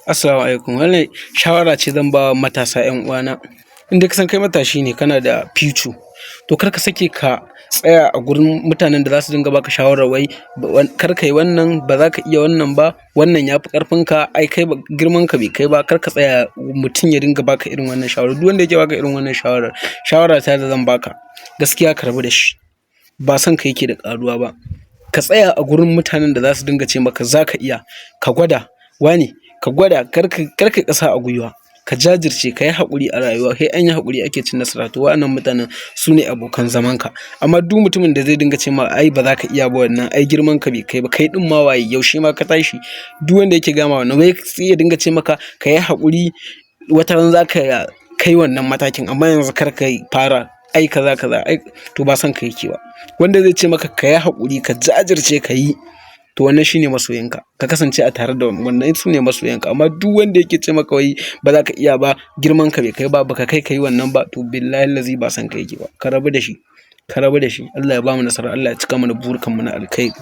Assalamu alaikum. Wannan shawara ce zan ba wa matasa 'yan uwana. In dai ka san kai matashi ne kana da future, to kar ka sake ka tsaya a gurin mutanen da za su dinga baka shawarar wai kar ka yi wannan, ba za ka iya wannan ba, wannan ya fi ƙarfinka, ai kai girman ka bai kai ba. Kar ka tsaya mutum ya dinga baka irin wannan shawarar. Duk wanda yake baka irin wannan shawarar, shawara ta da zan baka, gaskiya ka rabu da shi. Ba son ka yake da ƙaruwa ba. Ka tsaya a gurin mutanen da za su dinga ce maka za ka iya, ka gwada, wane ka gwada, kar ka yi ƙasa a gwiwa, ka jajirce, ka yi haƙuri a rayuwa. Sai an yi haƙuri ake cin nasara. To wa'annan mutanen su ne abokan zamanka. Amma duk mutumin da zai dinga ce ma ai ba za ka iya ba, wannan ai girman ka bai kai ba, kai ɗin ma waye, yaushe ma ka tashi. Duk wanda yake gaya ma wannan wai sai ya dinga ce maka ka yi haƙuri, wataran za ka kai wannan matakin, amma yanzu kar ka fara ai kaza ai, to ba son ka yake ba. Wanda zai ce maka ka yi haƙuri, ka jajirce, ka yi, to wannan shine masoyinka. Ka kasance a tare da wannan su ne masoyanka. Amma duk wanda yake ce maka wai ba za ka iya ba, girman ka bai kai ba, baka kai ka yi wannan ba, to billahi lazi ba son ka yake ba. Ka rabu da shi, ka rabu da shi. Allah ya bamu nasara, Allah ya cika mana burukan mu na alkhairi.